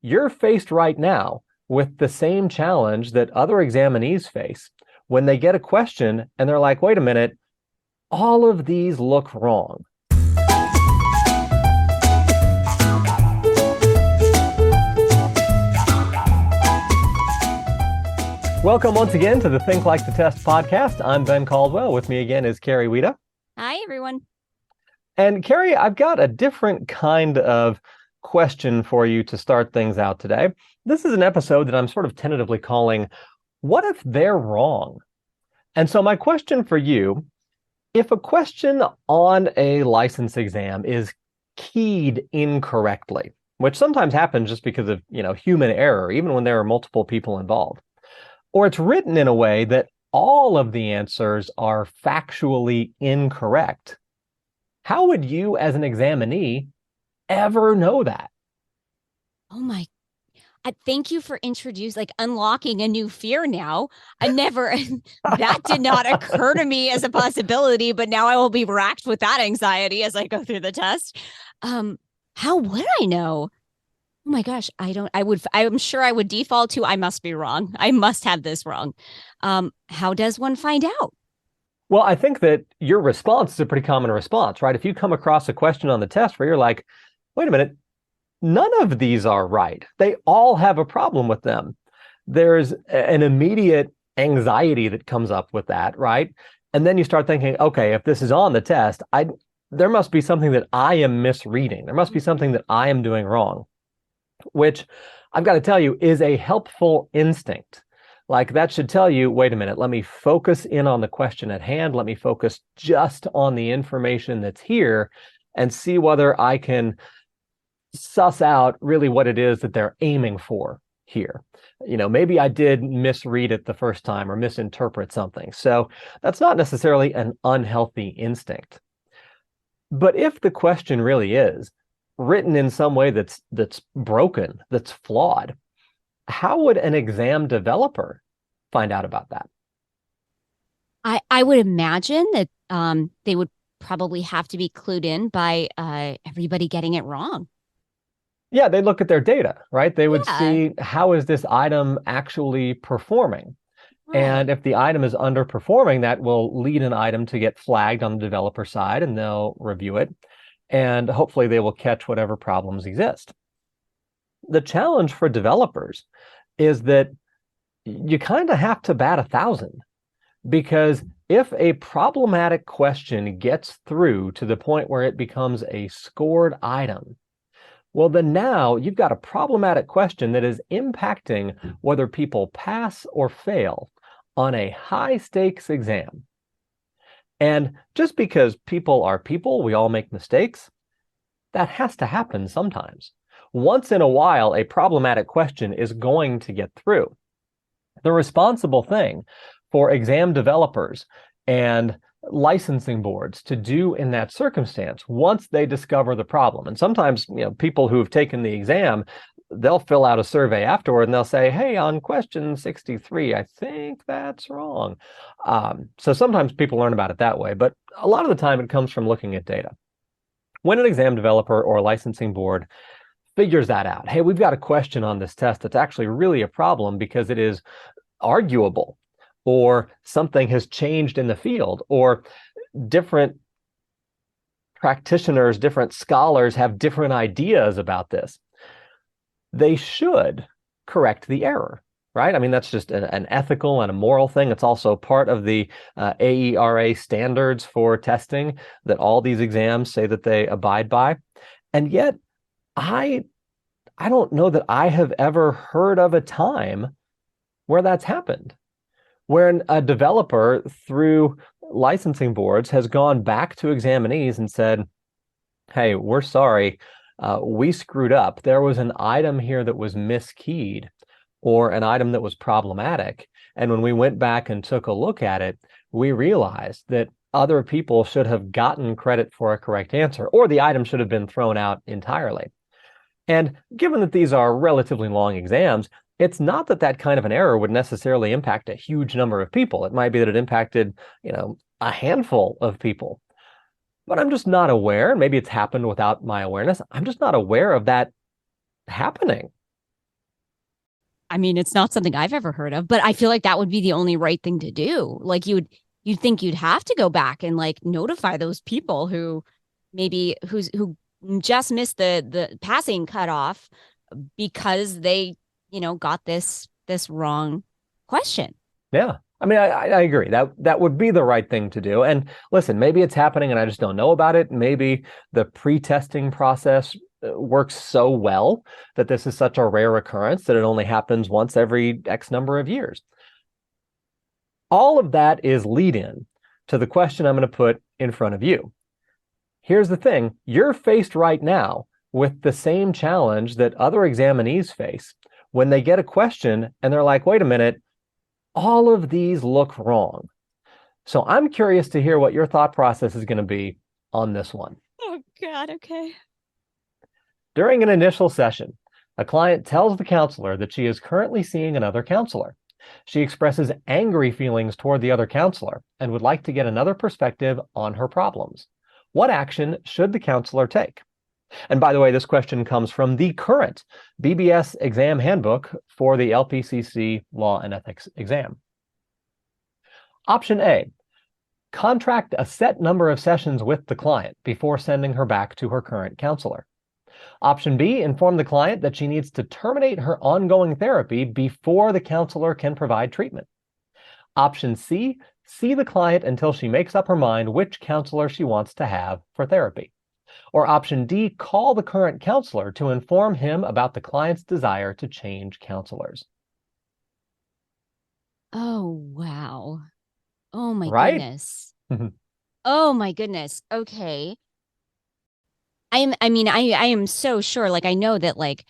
you're faced right now with the same challenge that other examinees face when they get a question and they're like, wait a minute, all of these look wrong. Welcome once again to the Think Like the Test podcast. I'm Ben Caldwell. With me again is Carrie Wida. Hi, everyone. And Carrie, I've got a different kind of question for you to start things out today. This is an episode that I'm sort of tentatively calling, What If They're Wrong? And so my question for you, if a question on a license exam is keyed incorrectly, which sometimes happens just because of, human error, even when there are multiple people involved, or it's written in a way that all of the answers are factually incorrect, how would you as an examinee ever know that? Oh my, thank you for unlocking a new fear now. That did not occur to me as a possibility, but now I will be racked with that anxiety as I go through the test. How would I know? Oh my gosh, I'm sure I would default to, I must be wrong. I must have this wrong. How does one find out? Well, I think that your response is a pretty common response, right? If you come across a question on the test where you're like, wait a minute, none of these are right. They all have a problem with them. There's an immediate anxiety that comes up with that, right? And then you start thinking, okay, if this is on the test, there must be something that I am misreading. There must be something that I am doing wrong, which I've got to tell you is a helpful instinct. Like that should tell you, wait a minute, let me focus in on the question at hand. Let me focus just on the information that's here and see whether I can suss out really what it is that they're aiming for here. Maybe I did misread it the first time or misinterpret something. So that's not necessarily an unhealthy instinct. But if the question really is written in some way that's broken, that's flawed, how would an exam developer find out about that? I would imagine that they would probably have to be clued in by everybody getting it wrong. Yeah, they look at their data, right? They would Yeah. see, how is this item actually performing? Right. And if the item is underperforming, that will lead an item to get flagged on the developer side, and they'll review it. And hopefully they will catch whatever problems exist. The challenge for developers is that you kind of have to bat 1,000, because if a problematic question gets through to the point where it becomes a scored item, well, then now you've got a problematic question that is impacting whether people pass or fail on a high stakes exam. And just because people are people, we all make mistakes, that has to happen sometimes. Once in a while, a problematic question is going to get through. The responsible thing for exam developers and licensing boards to do in that circumstance, once they discover the problem, and sometimes people who have taken the exam, they'll fill out a survey afterward and they'll say, hey, on question 63, I think that's wrong. So sometimes people learn about it that way, but a lot of the time it comes from looking at data. When an exam developer or licensing board figures that out, hey, we've got a question on this test that's actually really a problem because it is arguable, or something has changed in the field, or different practitioners, different scholars have different ideas about this, they should correct the error, right? I mean, that's just an ethical and a moral thing. It's also part of the AERA standards for testing that all these exams say that they abide by. And yet, I don't know that I have ever heard of a time where that's happened, where a developer through licensing boards has gone back to examinees and said, hey, we're sorry, we screwed up. There was an item here that was miskeyed, or an item that was problematic. And when we went back and took a look at it, we realized that other people should have gotten credit for a correct answer, or the item should have been thrown out entirely. And given that these are relatively long exams, it's not that that kind of an error would necessarily impact a huge number of people. It might be that it impacted, a handful of people. But I'm just not aware, and maybe it's happened without my awareness, I'm just not aware of that happening. I mean, it's not something I've ever heard of, but I feel like that would be the only right thing to do. Like you'd think you'd have to go back and like notify those people who maybe who just missed the passing cutoff because they, got this wrong question. Yeah. I mean, I agree. That would be the right thing to do. And listen, maybe it's happening and I just don't know about it. Maybe the pre-testing process works so well that this is such a rare occurrence that it only happens once every X number of years. All of that is lead in to the question I'm going to put in front of you. Here's the thing. You're faced right now with the same challenge that other examinees face when they get a question and they're like, wait a minute, all of these look wrong. So I'm curious to hear what your thought process is going to be on this one. Oh God, okay. During an initial session, a client tells the counselor that she is currently seeing another counselor. She expresses angry feelings toward the other counselor and would like to get another perspective on her problems. What action should the counselor take? And by the way, this question comes from the current BBS exam handbook for the LPCC Law and Ethics exam. Option A, contract a set number of sessions with the client before sending her back to her current counselor. Option B, inform the client that she needs to terminate her ongoing therapy before the counselor can provide treatment. Option C, see the client until she makes up her mind which counselor she wants to have for therapy. Or option D, call the current counselor to inform him about the client's desire to change counselors. Oh, wow. Oh my Right? goodness. Oh my goodness. Okay. I am so sure, like I know that like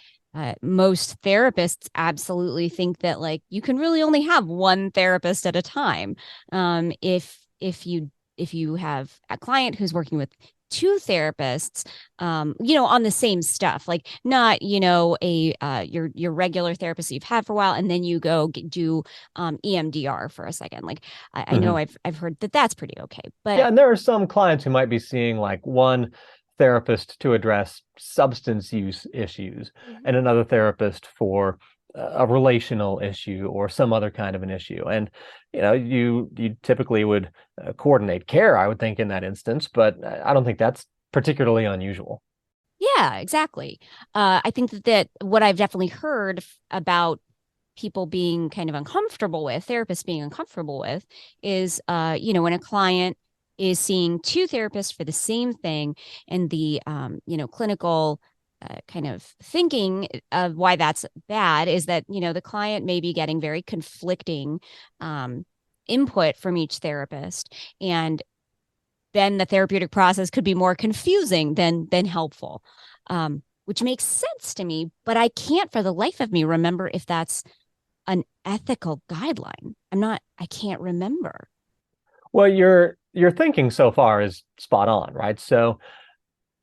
most therapists absolutely think that like you can really only have one therapist at a time. If you have a client who's working with two therapists, on the same stuff, like not, your regular therapist that you've had for a while, and then you go do EMDR for a second. Like I know I've heard that that's pretty okay, but yeah, and there are some clients who might be seeing like one therapist to address substance use issues and another therapist for a relational issue or some other kind of an issue. And you typically would coordinate care, I would think, in that instance, but I don't think that's particularly unusual. yeah, exactly. I think that what I've definitely heard about people being kind of uncomfortable with, therapists being uncomfortable with, is, when a client is seeing two therapists for the same thing, and the, clinical kind of thinking of why that's bad is that, the client may be getting very conflicting input from each therapist. And then the therapeutic process could be more confusing than helpful, which makes sense to me. But I can't for the life of me remember if that's an ethical guideline. I can't remember. Well, your thinking so far is spot on, right? So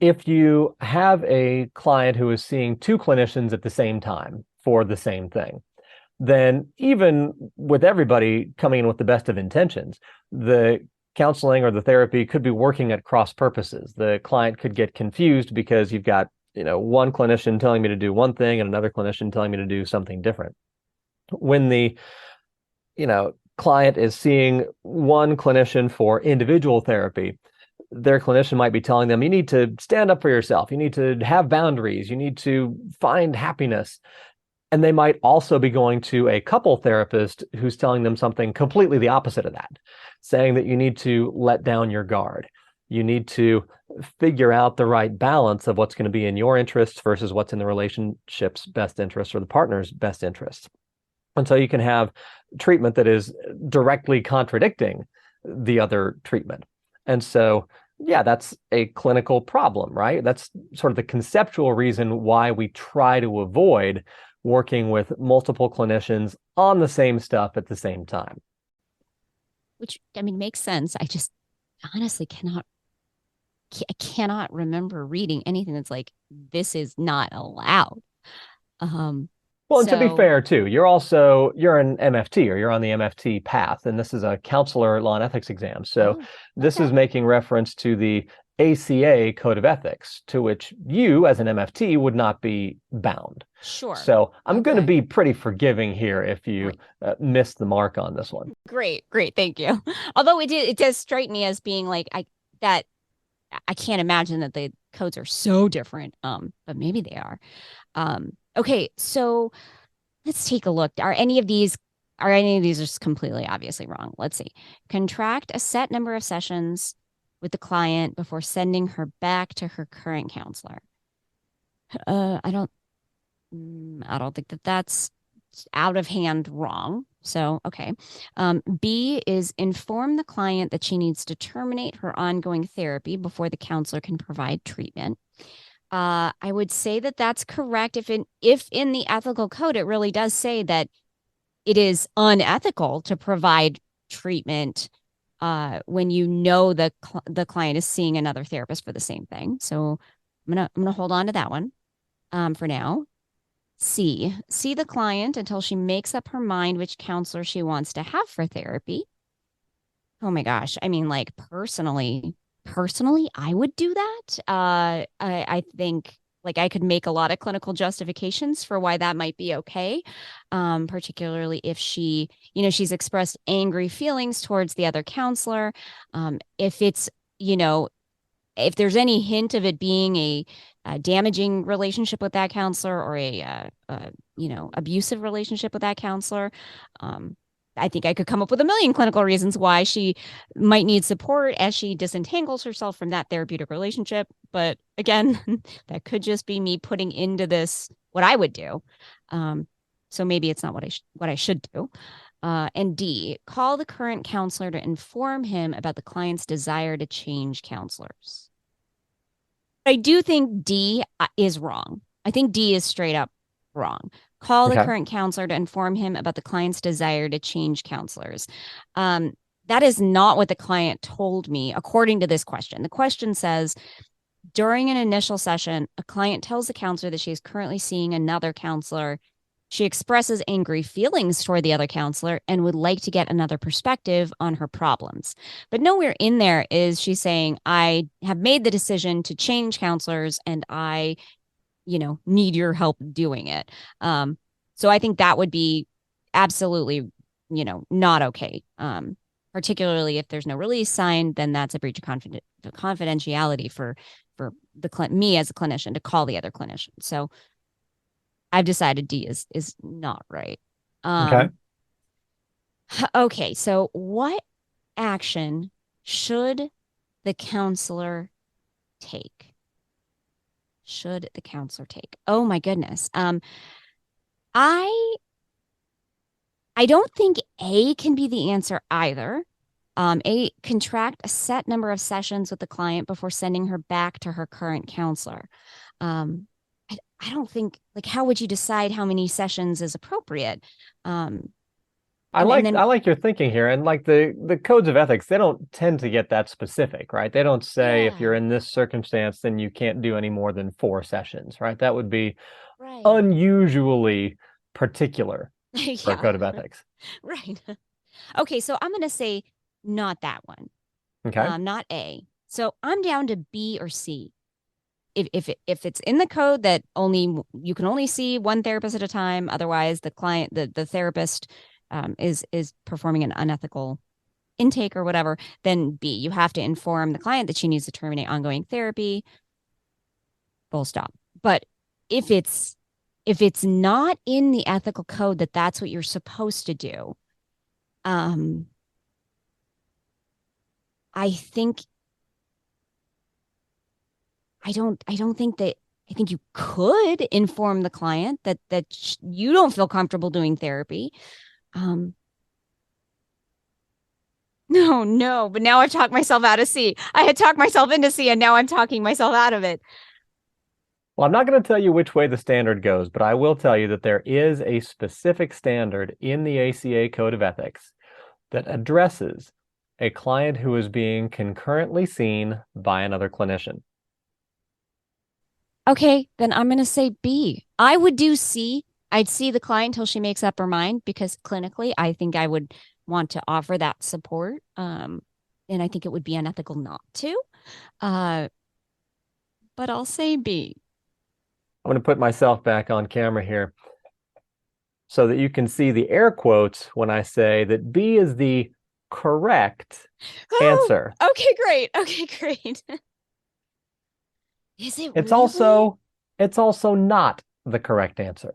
if you have a client who is seeing two clinicians at the same time for the same thing, then even with everybody coming in with the best of intentions, the counseling or the therapy could be working at cross purposes. The client could get confused because you've got, one clinician telling me to do one thing and another clinician telling me to do something different. When the, client is seeing one clinician for individual therapy, their clinician might be telling them, you need to stand up for yourself. You need to have boundaries. You need to find happiness. And they might also be going to a couple therapist who's telling them something completely the opposite of that, saying that you need to let down your guard. You need to figure out the right balance of what's going to be in your interests versus what's in the relationship's best interest or the partner's best interest. And so you can have treatment that is directly contradicting the other treatment. And so, yeah, that's a clinical problem, right? That's sort of the conceptual reason why we try to avoid working with multiple clinicians on the same stuff at the same time. Which, I mean, makes sense. I just honestly I cannot remember reading anything that's like, this is not allowed. Well, and to be So, fair, too, you're an MFT or you're on the MFT path, and this is a counselor law and ethics exam. So oh, this okay. is making reference to the ACA code of ethics to which you as an MFT would not be bound. Sure. So I'm going to Okay. be pretty forgiving here if you miss the mark on this one. Great. Thank you. Although it does strike me as being like that I can't imagine that the codes are so different. But maybe they are. Okay, so let's take a look. Are any of these just completely obviously wrong? Let's see. Contract a set number of sessions with the client before sending her back to her current counselor. I don't think that that's out of hand wrong. So, okay. B is inform the client that she needs to terminate her ongoing therapy before the counselor can provide treatment. I would say that that's correct. If in the ethical code it really does say that it is unethical to provide treatment when you know the client is seeing another therapist for the same thing. So I'm gonna hold on to that one for now. C, see the client until she makes up her mind which counselor she wants to have for therapy. Oh my gosh. I mean, like personally, I would do that. I think like I could make a lot of clinical justifications for why that might be okay. Particularly if she's expressed angry feelings towards the other counselor. If it's, you know, if there's any hint of it being a damaging relationship with that counselor or a abusive relationship with that counselor, I think I could come up with a million clinical reasons why she might need support as she disentangles herself from that therapeutic relationship. But again, that could just be me putting into this what I would do. So maybe it's not what I should do. And D, call the current counselor to inform him about the client's desire to change counselors. I do think D is wrong. I think D is straight up wrong. Call the Okay. current counselor to inform him about the client's desire to change counselors. That is not what the client told me, according to this question. The question says, during an initial session, a client tells the counselor that she is currently seeing another counselor. She expresses angry feelings toward the other counselor and would like to get another perspective on her problems. But nowhere in there is she saying, I have made the decision to change counselors and I, need your help doing it. So I think that would be absolutely, not okay. Particularly if there's no release signed, then that's a breach of confidentiality for me as a clinician to call the other clinician. So I've decided D is not right. Okay. Okay, so what action should the counselor take? Should the counselor take? Oh my goodness. I I don't think A can be the answer either. A, contract a set number of sessions with the client before sending her back to her current counselor. Um, I don't think, like, how would you decide how many sessions is appropriate? Um, I and like then, I like your thinking here, and like the codes of ethics, they don't tend to get that specific, right? They don't say if you're yeah, in this circumstance, then you can't do any more than 4 sessions, right? That would be right. unusually particular for a Yeah, code of ethics. right. Okay, so I'm going to say not that one, Okay. not A. So I'm down to B or C. If it's in the code that you can only see one therapist at a time, otherwise the therapist is performing an unethical intake or whatever, then B, you have to inform the client that she needs to terminate ongoing therapy. Full stop. But if it's not in the ethical code that that's what you're supposed to do, um, I think I don't think that I think you could inform the client that you don't feel comfortable doing therapy. Um, no, no, but now I've talked myself out of C. I had talked myself into C and now I'm talking myself out of it. Well, I'm not going to tell you which way the standard goes, but I will tell you that there is a specific standard in the ACA Code of Ethics that addresses a client who is being concurrently seen by another clinician. Okay, then I'm going to say B. I would do C. I'd see the client until she makes up her mind because clinically, I think I would want to offer that support. and I think it would be unethical not to. Uh, but I'll say B. I'm going to put myself back on camera here so that you can see the air quotes when I say that B is the correct Oh, answer. okay, great. Okay, great. Is it It's really? also it's also not the correct answer.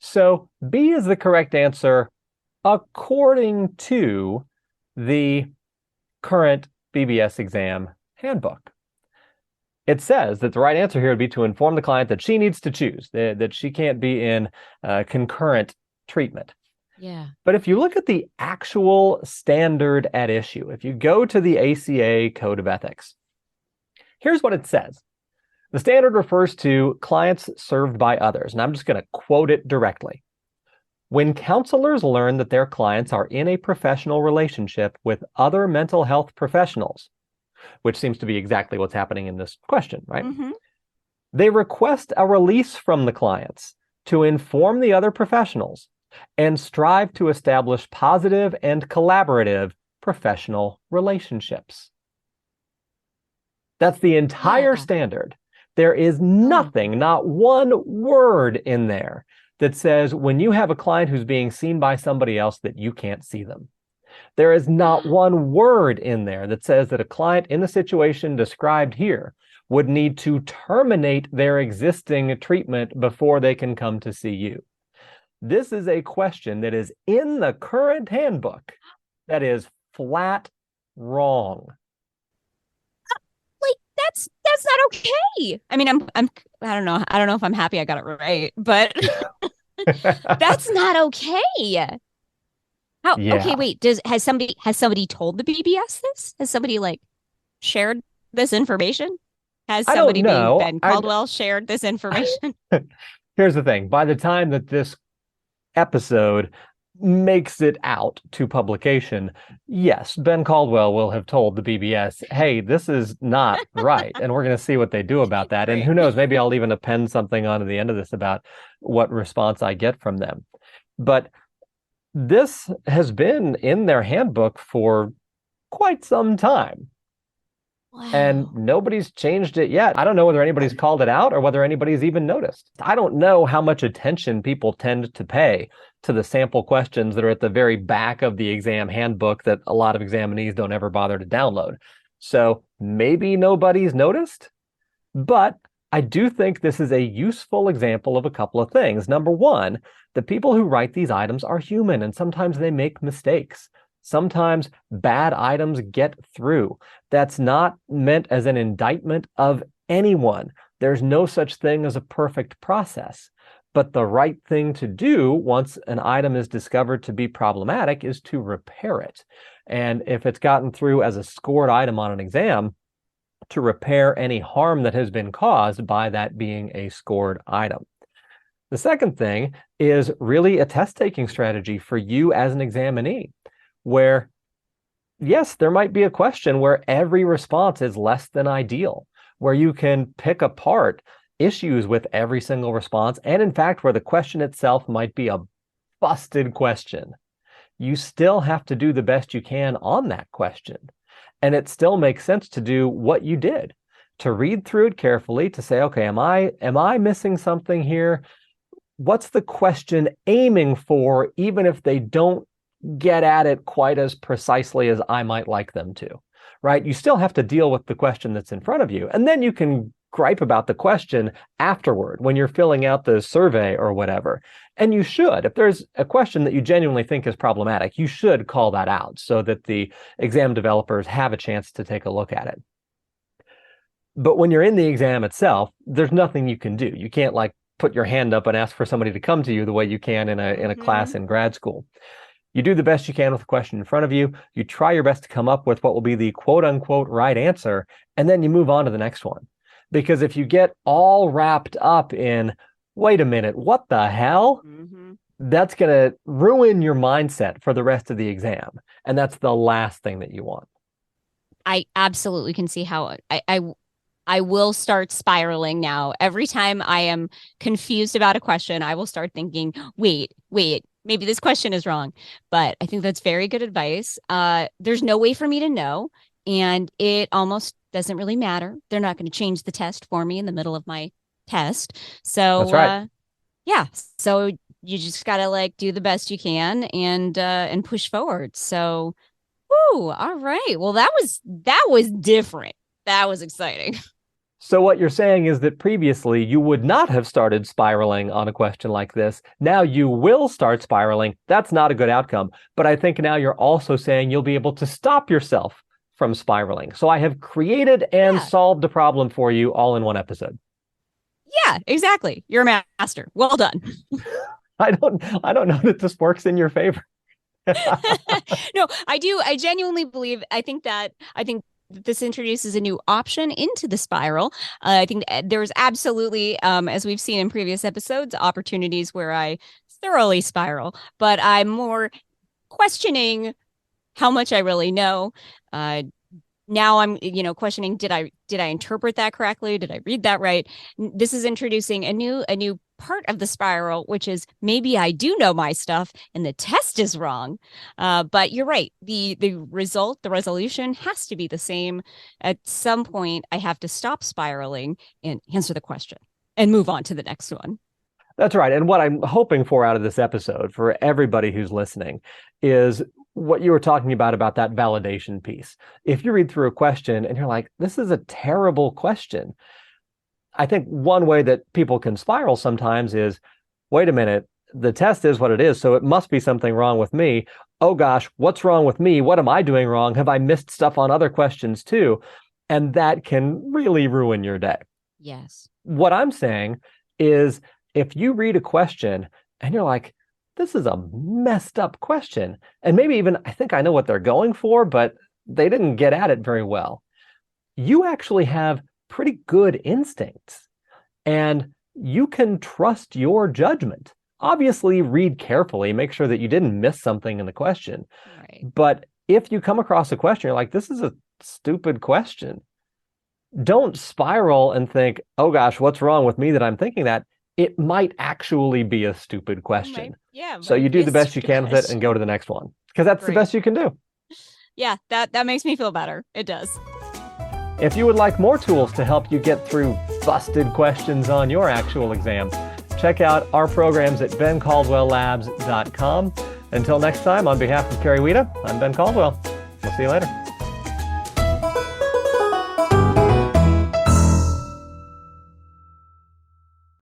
So B is the correct answer according to the current BBS exam handbook. It says that the right answer here would be to inform the client that she needs to choose, that she can't be in concurrent treatment. Yeah. But if you look at the actual standard at issue, if you go to the ACA Code of Ethics, here's what it says. The standard refers to clients served by others, and I'm just going to quote it directly. When counselors learn that their clients are in a professional relationship with other mental health professionals, which seems to be exactly what's happening in this question, right? Mm-hmm. They request a release from the clients to inform the other professionals and strive to establish positive and collaborative professional relationships. That's the entire Yeah. standard. There is Oh. nothing, not one word in there that says when you have a client who's being seen by somebody else that you can't see them. There is not one word in there that says that a client in the situation described here would need to terminate their existing treatment before they can come to see you. This is a question that is in the current handbook that is flat wrong. Like that's not okay. I mean, I don't know. I don't know if I'm happy I got it right, but that's not okay. How okay, Yeah. wait, has somebody told the BBS this? Has somebody like shared this information? Has I don't somebody being know. Ben Caldwell shared this information? Here's the thing. By the time that this episode makes it out to publication, yes, Ben Caldwell will have told the BBS, hey, this is not right. And we're going to see what they do about that. And Great. who knows, maybe I'll even append something onto the end of this about what response I get from them. But this has been in their handbook for quite some time. And Wow. nobody's changed it yet. I don't know whether anybody's called it out or whether anybody's even noticed. I don't know how much attention people tend to pay to the sample questions that are at the very back of the exam handbook that a lot of examinees don't ever bother to download. So maybe nobody's noticed, but I do think this is a useful example of a couple of things. Number one, the people who write these items are human, and sometimes they make mistakes. Sometimes bad items get through. That's not meant as an indictment of anyone. There's no such thing as a perfect process. But the right thing to do once an item is discovered to be problematic is to repair it. And if it's gotten through as a scored item on an exam, to repair any harm that has been caused by that being a scored item. The second thing is really a test-taking strategy for you as an examinee, where, yes, there might be a question where every response is less than ideal, where you can pick apart issues with every single response, and in fact, where the question itself might be a busted question. You still have to do the best you can on that question. And it still makes sense to do what you did, to read through it carefully, to say, okay, am I missing something here? What's the question aiming for, even if they don't get at it quite as precisely as I might like them to, right? You still have to deal with the question that's in front of you. And then you can gripe about the question afterward when you're filling out the survey or whatever. And you should. If there's a question that you genuinely think is problematic, you should call that out so that the exam developers have a chance to take a look at it. But when you're in the exam itself, there's nothing you can do. You can't like put your hand up and ask for somebody to come to you the way you can in a class in grad school. You do the best you can with the question in front of you. You try your best to come up with what will be the quote unquote right answer, and then you move on to the next one. Because if you get all wrapped up in, wait a minute, what the hell? That's going to ruin your mindset for the rest of the exam. And that's the last thing that you want. I absolutely can see how I will start spiraling now. Every time I am confused about a question, I will start thinking, wait, maybe this question is wrong. But I think that's very good advice. There's no way for me to know and it almost doesn't really matter. They're not going to change the test for me in the middle of my test. That's So right. yeah, so you just got to like do the best you can and push forward. So, whoo, all right. Well, that was different. That was exciting. So what you're saying is that previously you would not have started spiraling on a question like this. Now you will start spiraling. That's not a good outcome. But I think now you're also saying you'll be able to stop yourself from spiraling. So I have created and Yeah. solved a problem for you all in one episode. Yeah, exactly. You're a master. Well done. I don't know that this works in your favor. No, I do. I genuinely believe. I think this introduces a new option into the spiral. I think there's absolutely, as we've seen in previous episodes, opportunities where I thoroughly spiral, but I'm more questioning how much I really know. Uh, Now I'm, questioning, did I interpret that correctly? Did I read that right? This is introducing a new part of the spiral, which is maybe I do know my stuff and the test is wrong. But you're right. The result, the resolution has to be the same. At some point, I have to stop spiraling and answer the question and move on to the next one. That's right. And what I'm hoping for out of this episode for everybody who's listening is what you were talking about that validation piece. If you read through a question and you're like, this is a terrible question, I think one way that people can spiral sometimes is, wait a minute, the test is what it is, so it must be something wrong with me. Oh gosh, what's wrong with me? What am I doing wrong? Have I missed stuff on other questions too? And that can really ruin your day. Yes. What I'm saying is, if you read a question and you're like, this is a messed up question, and maybe even I think I know what they're going for, but they didn't get at it very well, you actually have pretty good instincts and you can trust your judgment. Obviously, read carefully, make sure that you didn't miss something in the question. Right. But if you come across a question, you're like, this is a stupid question, don't spiral and think, oh gosh, what's wrong with me that I'm thinking that? It might actually be a stupid question. Yeah, So might you be do a the best you stupid can with it and go to the question. next one, because that's the Great. best you can do. Yeah, that makes me feel better. It does. If you would like more tools to help you get through busted questions on your actual exam, check out our programs at bencaldwelllabs.com. Until next time, on behalf of Carrie Wita, I'm Ben Caldwell. We'll see you later.